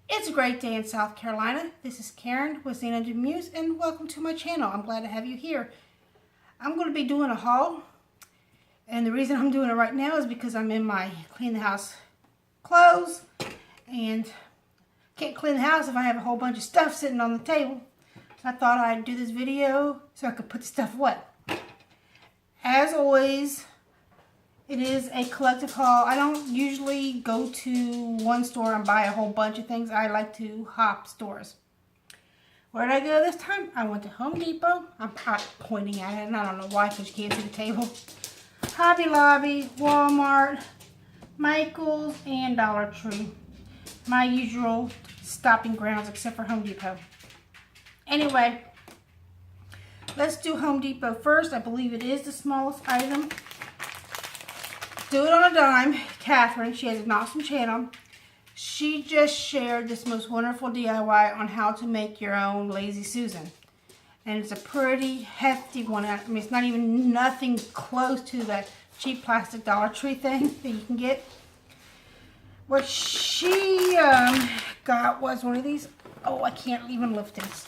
It's a great day in South Carolina. This is Karen with Zena Demuse, and welcome to my channel. I'm glad to have you here. I'm going to be doing a haul, and the reason I'm doing it right now is because I'm in my clean the house clothes, and can't clean the house if I have a whole bunch of stuff sitting on the table. So I thought I'd do this video so I could put the stuff away. As always, it is a collective haul. I don't usually go to one store and buy a whole bunch of things. I like to hop stores. Where did I go this time? I went to Home Depot. I'm pointing at it, and I don't know why because you can't see the table. Hobby Lobby, Walmart, Michael's, and Dollar Tree. My usual stopping grounds except for Home Depot. Anyway, let's do Home Depot first. I believe it is the smallest item. Do It on a Dime, Catherine, she has an awesome channel. She just shared this most wonderful DIY on how to make your own Lazy Susan. And it's a pretty hefty one. I mean, it's not even nothing close to the cheap plastic Dollar Tree thing that you can get. What she got was one of these. Oh, I can't even lift this.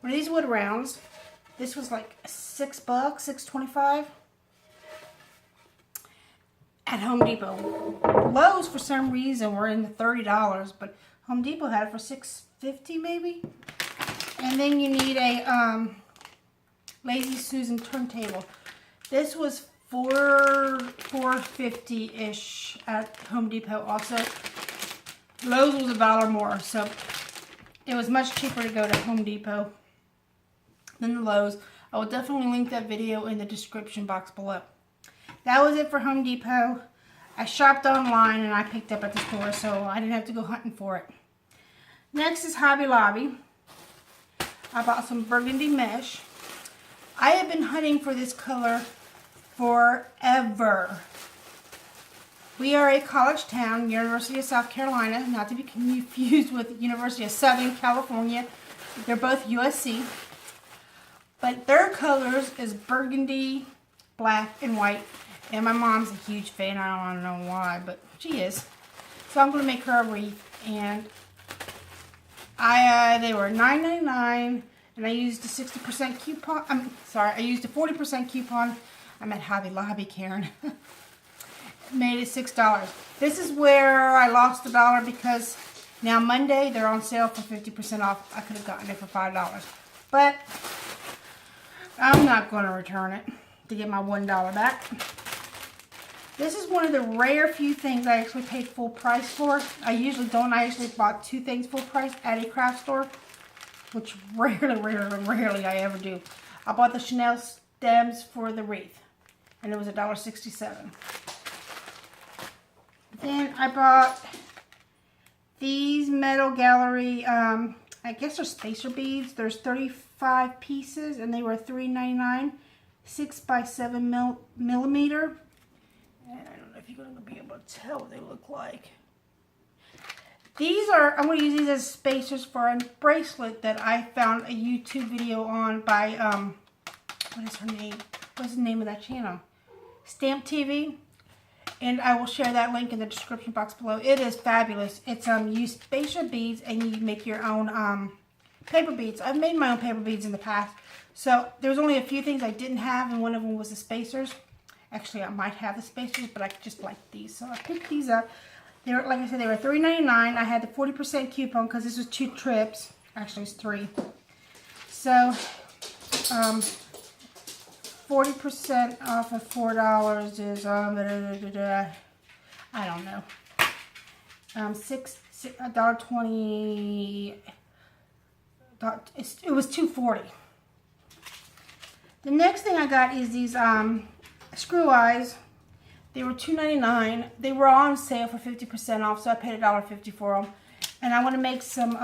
One of these wood rounds. This was like $6, $6.25. At Home Depot. Lowe's, for some reason, were in the $30, but Home Depot had it for $6.50 maybe. And then you need a Lazy Susan turntable. This was $4.50-ish at Home Depot also. Lowe's was $1 more, so it was much cheaper to go to Home Depot than the Lowe's. I will definitely link that video in the description box below. That was it for Home Depot. I shopped online and I picked up at the store, so I didn't have to go hunting for it. Next is Hobby Lobby. I bought some burgundy mesh. I have been hunting for this color forever. We are a college town, University of South Carolina, not to be confused with University of Southern California. They're both USC. But their colors is burgundy, black, and white. And my mom's a huge fan. I don't know why, but she is. So I'm going to make her a wreath. And they were $9.99. And I used a 60% coupon. I used a 40% coupon. I'm at Hobby Lobby, Karen. Made it $6. This is where I lost $1 because now Monday they're on sale for 50% off. I could have gotten it for $5. But I'm not going to return it to get my $1 back. This is one of the rare few things I actually paid full price for. I usually don't. I actually bought 2 things full price at a craft store, which rarely I ever do. I bought the Chanel stems for the wreath, and it was $1.67. Then I bought these Metal Gallery, I guess they're spacer beads. There's 35 pieces, and they were $3.99, 6 by 7 millimeter. And I don't know if you're going to be able to tell what they look like. These are, I'm going to use these as spacers for a bracelet that I found a YouTube video on by, what is her name? What's the name of that channel? Stamp TV. And I will share that link in the description box below. It is fabulous. It's, you use spacer beads and you make your own, paper beads. I've made my own paper beads in the past. So, there was only a few things I didn't have, and one of them was the spacers. Actually, I might have the spacers, but I just like these. So I picked these up. They were, like I said, they were $3.99. I had the 40% coupon because this was 2 trips. Actually, it's 3. So, 40% off of $4 is, I don't know. $6.20. It was $2.40. The next thing I got is these, screw eyes. They were $2.99. They were on sale for 50% off, so I paid $1.50 for them. And I want to make some,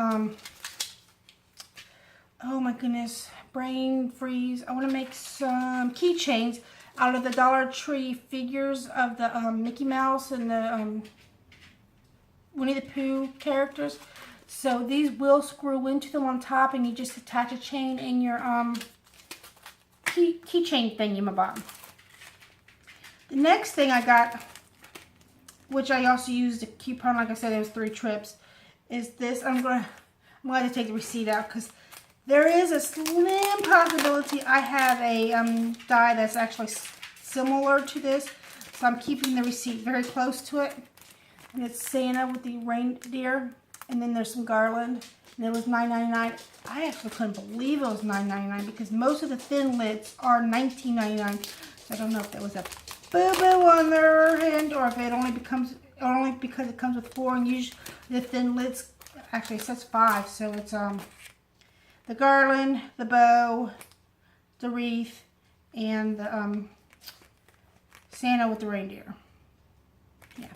oh my goodness, brain freeze. I want to make some keychains out of the Dollar Tree figures of the Mickey Mouse and the Winnie the Pooh characters. So these will screw into them on top, and you just attach a chain in your keychain thingy-ma-bob. The next thing I got, which I also used a coupon, like I said, it was 3 trips, is this. I'm going to take the receipt out because there is a slim possibility I have a die that's actually similar to this. So I'm keeping the receipt very close to it. And it's Santa with the reindeer. And then there's some garland. And it was $9.99. I actually couldn't believe it was $9.99 because most of the thin lids are $19.99. So I don't know if there was a boo-boo on their end or if it only because it comes with 4, and usually the thin lids actually says 5. So it's the garland, the bow, the wreath, and the Santa with the reindeer. Yeah,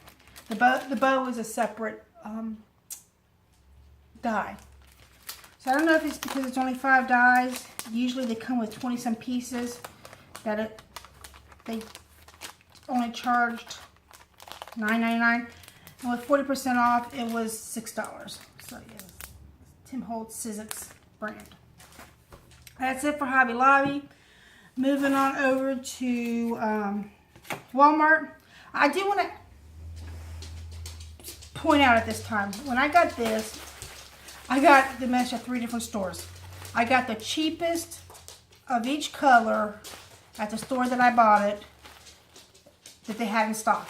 the bow is a separate die. So I don't know if it's because it's only 5 dies. Usually they come with 20-some pieces. That they only charged $9.99, and with 40% off, it was $6. So yeah, Tim Holtz Sizzix brand. That's it for Hobby Lobby. Moving on over to Walmart. I do want to point out at this time, when I got this, I got the mesh at 3 different stores. I got the cheapest of each color at the store that I bought it, that they had in stock.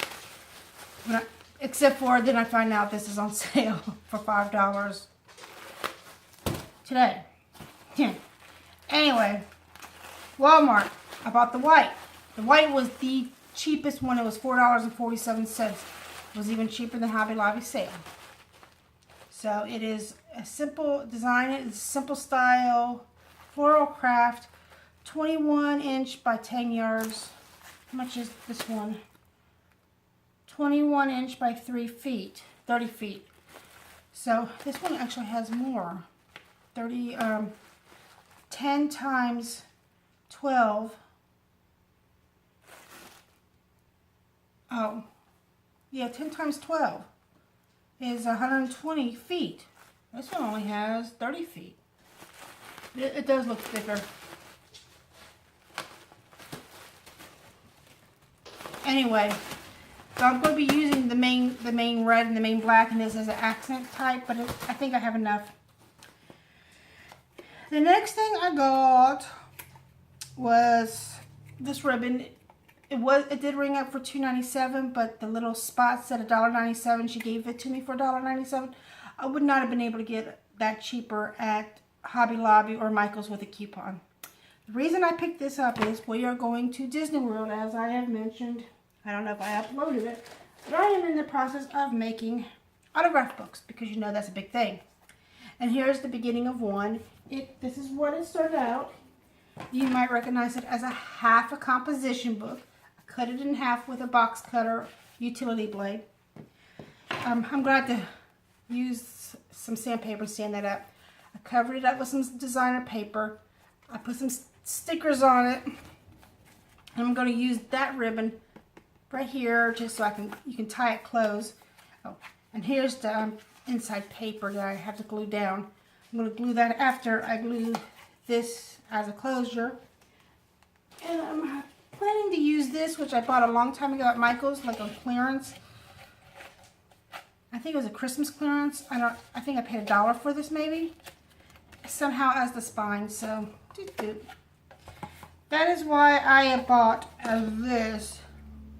Except for, then I find out this is on sale for $5 today. Anyway, Walmart, I bought the white. The white was the cheapest one. It was $4.47. It was even cheaper than Hobby Lobby sale. So it is a simple design. It's a simple style, floral craft, 21 inch by 10 yards. How much is this one? 21 inch by 3 feet, 30 feet. So this one actually has more. 10 times 12. Oh, yeah, 10 times 12 is 120 feet. This one only has 30 feet. It does look thicker. Anyway, so I'm going to be using the main red and the main black, and this as an accent type, but I think I have enough. The next thing I got was this ribbon. It did ring up for $2.97, but the little spot said $1.97. She gave it to me for $1.97. I would not have been able to get that cheaper at Hobby Lobby or Michael's with a coupon. The reason I picked this up is we are going to Disney World, as I have mentioned. I don't know if I uploaded it, but I am in the process of making autograph books because you know that's a big thing. And here's the beginning of one. This is what it started out. You might recognize it as a half a composition book. I cut it in half with a box cutter utility blade. I'm going to have to use some sandpaper to sand that up. I covered it up with some designer paper. I put some stickers on it. And I'm going to use that ribbon right here just so you can tie it closed. Oh, and here's the inside paper that I have to glue down. I'm going to glue that after I glue this as a closure. And I'm planning to use this, which I bought a long time ago at Michael's, like on clearance. I think it was a Christmas clearance. I think I paid $1 for this maybe. Somehow as the spine, so that is why I bought this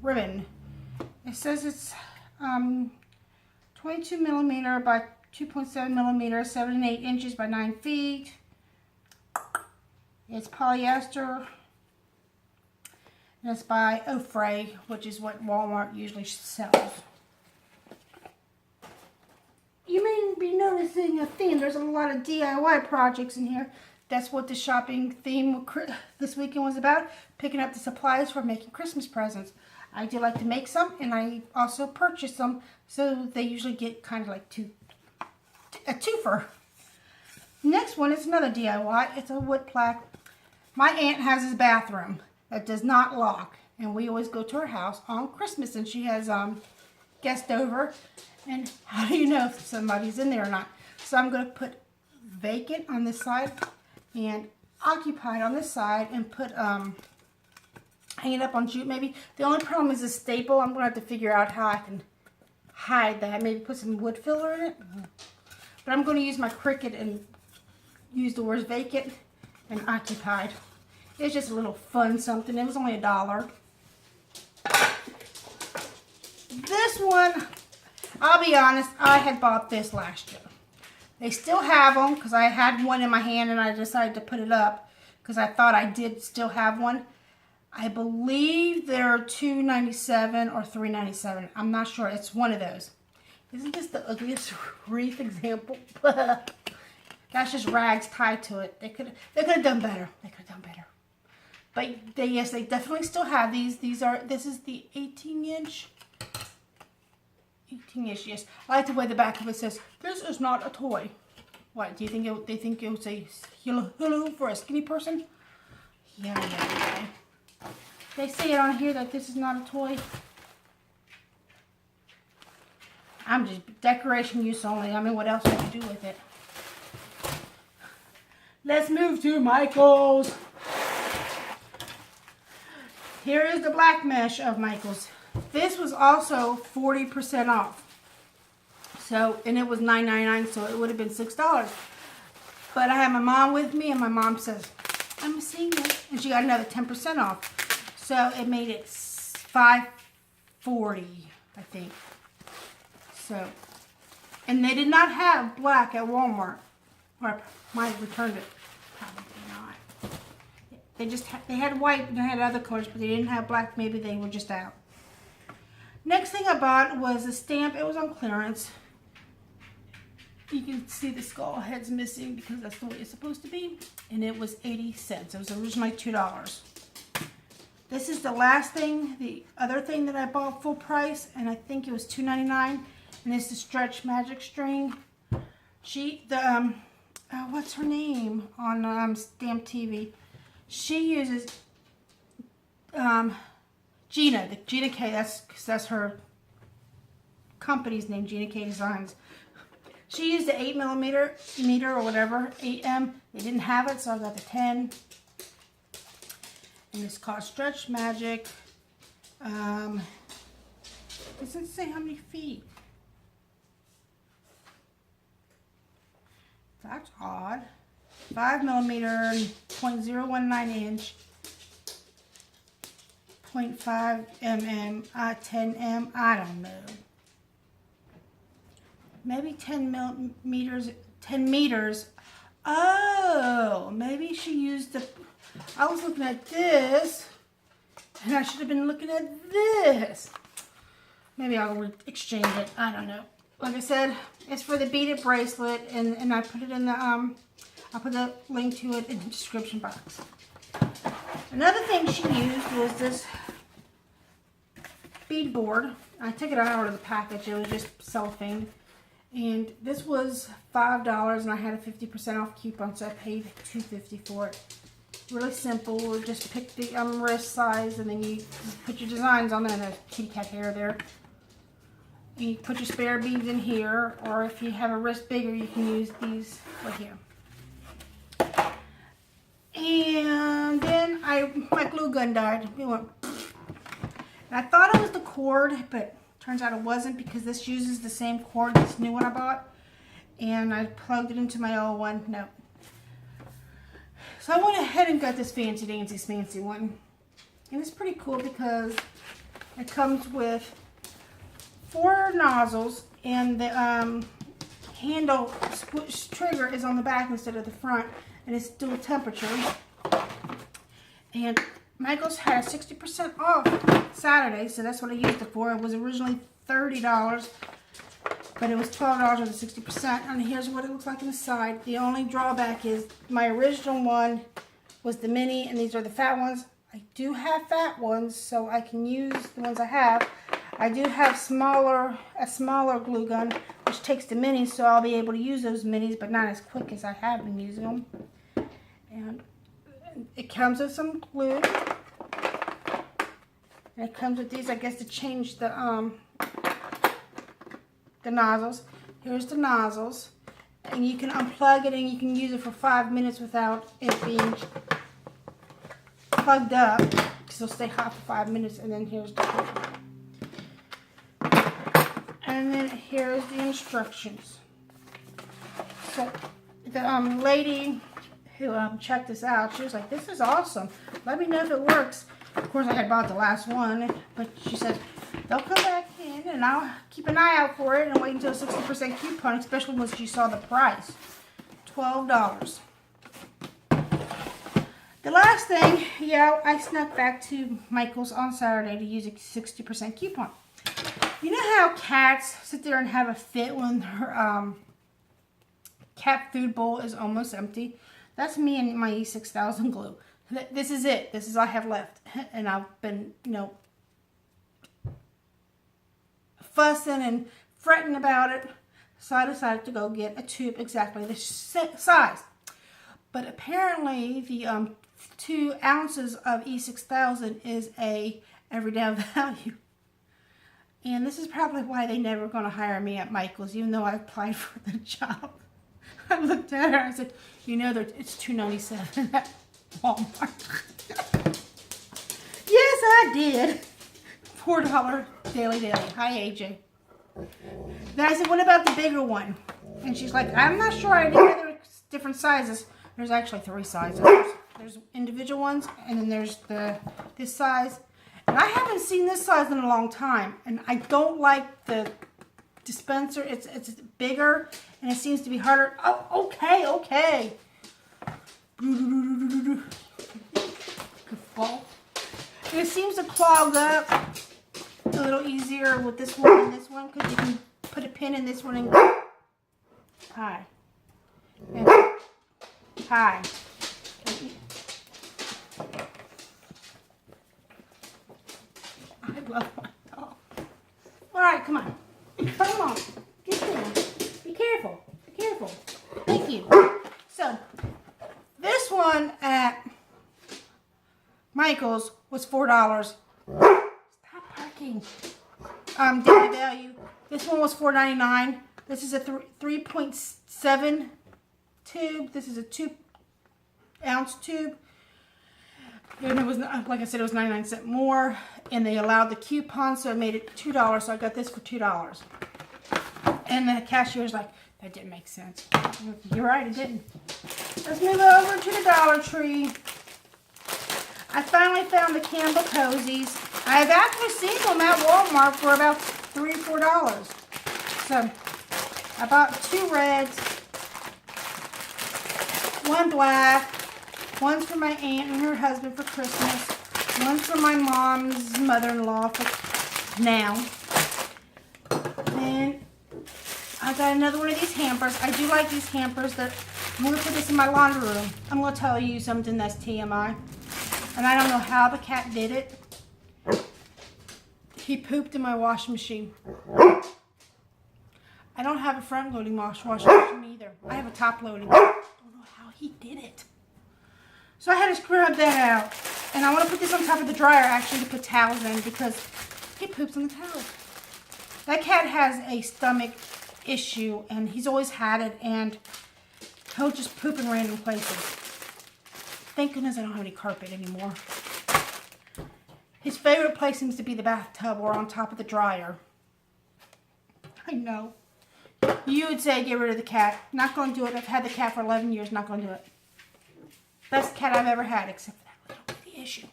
ribbon. It says it's 22 millimeter by 2.7 millimeter, 7 and 8 inches by 9 feet. It's polyester. And it's by Ofray, which is what Walmart usually sells. You may be noticing a theme. There's a lot of DIY projects in here. That's what the shopping theme this weekend was about. Picking up the supplies for making Christmas presents. I do like to make some, and I also purchase them, so they usually get kind of like a twofer. Next one is another DIY. It's a wood plaque. My aunt has this bathroom that does not lock, and we always go to her house on Christmas, and she has guests over, and how do you know if somebody's in there or not? So I'm going to put vacant on this side and occupied on this side, and put hang it up on jute maybe. The only problem is the staple. I'm going to have to figure out how I can hide that. Maybe put some wood filler in it. But I'm going to use my Cricut and use the words vacant and occupied. It's just a little fun something. It was only $1. This one, I'll be honest, I had bought this last year. They still have them because I had one in my hand and I decided to put it up because I thought I did still have one. I believe they're $2.97 or $3.97. I'm not sure. It's one of those. Isn't this the ugliest wreath example? That's just rags tied to it. They could have done better. They could have done better. But yes, they definitely still have these. This is the 18-inch. 18-inch, yes. I like the way the back of it says, "This is not a toy." What, do you think they think it would say hello for a skinny person? Yeah. They say it on here that this is not a toy. I'm just decoration use only. I mean, what else would you do with it? Let's move to Michaels. Here is the black mesh of Michaels. This was also 40% off. So, and it was $9.99, so it would have been $6. But I had my mom with me, and my mom says, "I'm a senior," and she got another 10% off. So it made it $5.40, I think. So, and they did not have black at Walmart, or I might have returned it. Probably not. They had white and they had other colors, but they didn't have black. Maybe they were just out. Next thing I bought was a stamp. It was on clearance. You can see the skull head's missing because that's the way it's supposed to be. And it was 80 cents. It was originally $2. This is the last thing, the other thing that I bought full price, and I think it was $2.99. And it's the Stretch Magic String. What's her name on Stamp TV? She uses Gina K. That's her company's name, Gina K Designs. She used the 8mm or whatever, 8M. They didn't have it, so I got the 10. And it's called Stretch Magic. Doesn't say how many feet. That's odd. 5mm, 0.019 inch, 0.5 mm, 10M, I don't know. Maybe 10 meters. Oh, maybe she used the, I was looking at this, and I should have been looking at this. Maybe I'll exchange it, I don't know. Like I said, it's for the beaded bracelet, and I put it in the, I'll put the link to it in the description box. Another thing she used was this bead board. I took it out of the package. It was just cellophane. And this was $5, and I had a 50% off coupon, so I paid $2.50 for it. Really simple. Just pick the wrist size, and then you put your designs on there, and there's kitty cat hair there. You put your spare beads in here, or if you have a wrist bigger, you can use these right here. And then my glue gun died. It went, and I thought it was the cord, but turns out it wasn't, because this uses the same cord as this new one I bought. And I plugged it into my old one. No. So I went ahead and got this fancy one. And it's pretty cool because it comes with 4 nozzles, and the handle trigger is on the back instead of the front, and it's dual temperature. And Michaels had a 60% off Saturday, so that's what I used it for. It was originally $30, but it was $12 with the 60%. And here's what it looks like on the side. The only drawback is my original one was the mini, and these are the fat ones. I do have fat ones, so I can use the ones I have. I do have a smaller glue gun, which takes the minis, so I'll be able to use those minis, but not as quick as I have been using them. And it comes with some glue. And it comes with these, I guess, to change the nozzles. Here's the nozzles. And you can unplug it, and you can use it for 5 minutes without it being plugged up. So it'll stay hot for 5 minutes, and then here's the glue. And then here's the instructions. So the lady who checked this out, she was like, this is awesome. Let me know if it works. Of course, I had bought the last one, but she said, they'll come back in and I'll keep an eye out for it and wait until a 60% coupon, especially when she saw the price. $12. The last thing, yeah, I snuck back to Michael's on Saturday to use a 60% coupon. You know how cats sit there and have a fit when her cat food bowl is almost empty? That's me and my E6000 glue. This is it. This is all I have left. And I've been, you know, fussing and fretting about it. So I decided to go get a tube exactly the size. But apparently the 2 ounces of E6000 is a everyday value. And this is probably why they never going to hire me at Michael's, even though I applied for the job. I looked at her and I said, you know, it's $2.97 at Walmart. Yes, I did. $4 daily. Hi, AJ. Then I said, what about the bigger one? And she's like, I'm not sure. I didn't know there were different sizes. There's actually 3 sizes. There's individual ones, and then there's this size. And I haven't seen this size in a long time. And I don't like the dispenser. It's bigger, and it seems to be harder. Oh, okay. Good fall. It seems to clog up a little easier with this one and this one, because you can put a pin in this one and go. Hi. And hi. I love my dog. All right, come on. Come on. Get down. Be careful. Be careful. Thank you. So, this one at Michael's was $4. Stop parking. Daily value. This one was $4.99. This is a 3.7 tube. This is a 2 ounce tube. And it was, like I said, it was 99 cents more. And they allowed the coupon, so it made it $2. So I got this for $2. And the cashier's like, that didn't make sense. You're right, it didn't. Let's move over to the Dollar Tree. I finally found the Campbell Cozies. I've actually seen them at Walmart for about $3 or $4. So I bought 2 reds, 1 black, one's for my aunt and her husband for Christmas, one's for my mom's mother-in-law for now. And I got another one of these hampers. I do like these hampers. I'm going to put this in my laundry room. I'm going to tell you something that's TMI. And I don't know how the cat did it. He pooped in my washing machine. I don't have a front loading washing machine either. I have a top loading. I don't know how he did it. So I had to scrub that out. And I want to put this on top of the dryer actually to put towels in, because he poops in the towels. That cat has a stomach issue, and he's always had it, and he'll just poop in random places. Thank goodness I don't have any carpet anymore. His favorite place seems to be the bathtub or on top of the dryer. I know. You would say get rid of the cat. Not going to do it. I've had the cat for 11 years. Not going to do it. Best cat I've ever had, except for that little bitty issue.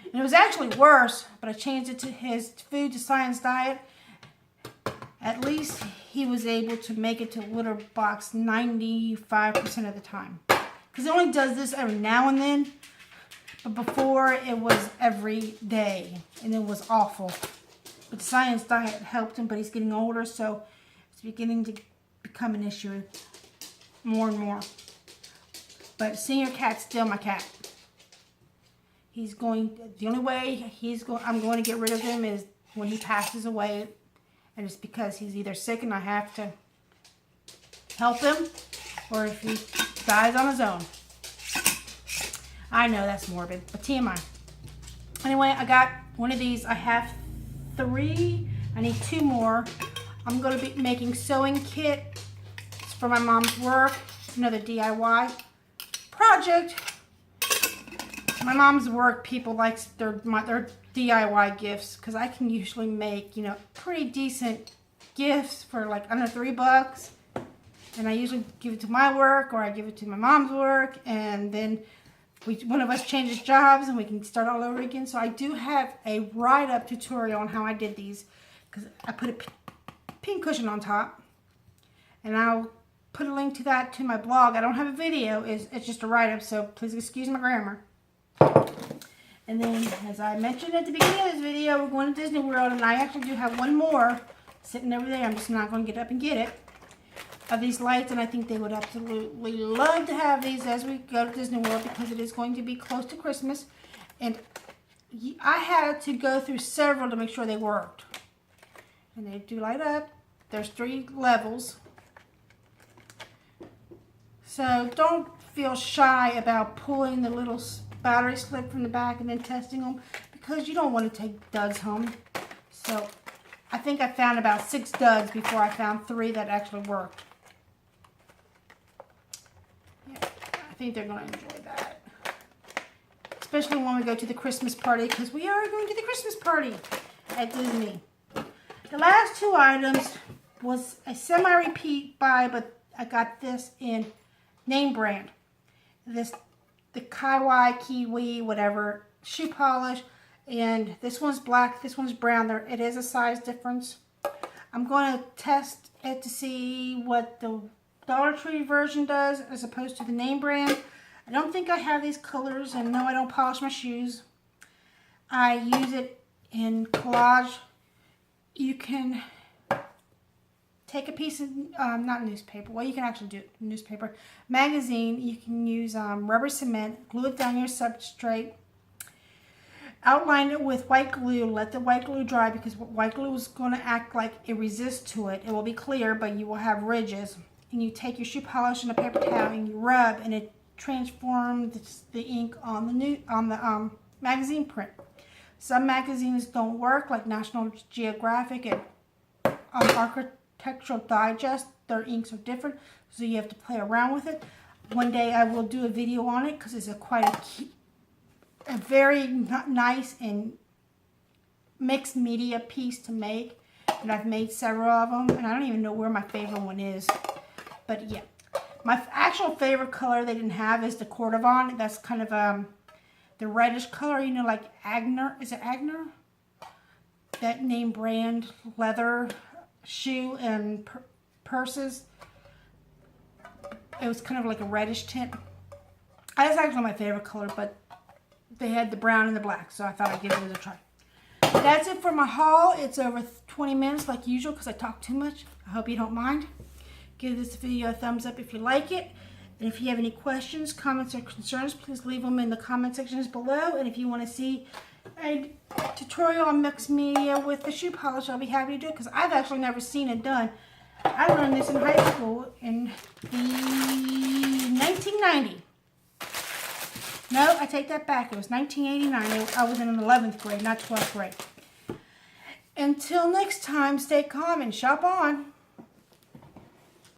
And it was actually worse, but I changed it to his food to science diet. At least he was able to make it to litter box 95% of the time. Because it only does this every now and then. But before, it was every day. And it was awful. But the science diet helped him, but he's getting older, so it's beginning to become an issue more and more. But senior cat's still my cat. The only way I'm going to get rid of him is when he passes away. And it's because he's either sick and I have to help him, or if he dies on his own. I know that's morbid, but TMI. Anyway, I got one of these. I have 3. I need 2 more. I'm going to be making sewing kit. It's for my mom's work. Another DIY project. My mom's work, people like their DIY gifts, because I can usually make, pretty decent gifts for like under $3. And I usually give it to my work, or I give it to my mom's work, and then one of us changes jobs and we can start all over again. So I do have a write-up tutorial on how I did these, because I put a pin cushion on top, and I'll put a link to that to my blog. I don't have a video, it's just a write-up, so please excuse my grammar. And then, as I mentioned at the beginning of this video, we're going to Disney World, and I actually do have one more sitting over there. I'm just not going to get up and get it, of these lights, and I think they would absolutely love to have these as we go to Disney World, because it is going to be close to Christmas, and I had to go through several to make sure they worked. And they do light up. There's 3 levels. So don't feel shy about pulling the little battery slip from the back and then testing them, because you don't want to take duds home. So I think I found about 6 duds before I found 3 that actually worked. Yeah, I think they're going to enjoy that. Especially when we go to the Christmas party, because we are going to the Christmas party at Disney. The last 2 items was a semi-repeat buy, but I got this in name brand. The Kaiwai, Kiwi, whatever, shoe polish. And this one's black, this one's brown. It is a size difference. I'm going to test it to see what the Dollar Tree version does as opposed to the name brand. I don't think I have these colors, and no, I don't polish my shoes. I use it in collage. You can take a piece of, not newspaper, well, you can actually do it, newspaper, magazine. You can use rubber cement, glue it down your substrate, outline it with white glue, let the white glue dry, because white glue is going to act like it resists to it. It will be clear, but you will have ridges. And you take your shoe polish and a paper towel and you rub, and it transforms the ink on the magazine print. Some magazines don't work, like National Geographic and Architectural Digest. Their inks are different, so you have to play around with it. One day I will do a video on it, because it's a very nice and mixed media piece to make, and I've made several of them, and I don't even know where my favorite one is. But yeah, my actual favorite color they didn't have is the Cordovan. That's kind of the reddish color, you know, like Agner. Is it Agner? That name brand leather shoe and purses. It was kind of like a reddish tint. That's actually my favorite color, but they had the brown and the black, so I thought I'd give it a try. That's it for my haul. It's over 20 minutes like usual, because I talk too much. I hope you don't mind. Give this video a thumbs up if you like it. And if you have any questions, comments, or concerns, please leave them in the comment sections below. And if you want to see a tutorial on mixed media with the shoe polish, I'll be happy to do it, because I've actually never seen it done. I learned this in high school in the 1990. No, I take that back. It was 1989. I was in 11th grade, not 12th grade. Until next time, stay calm and shop on.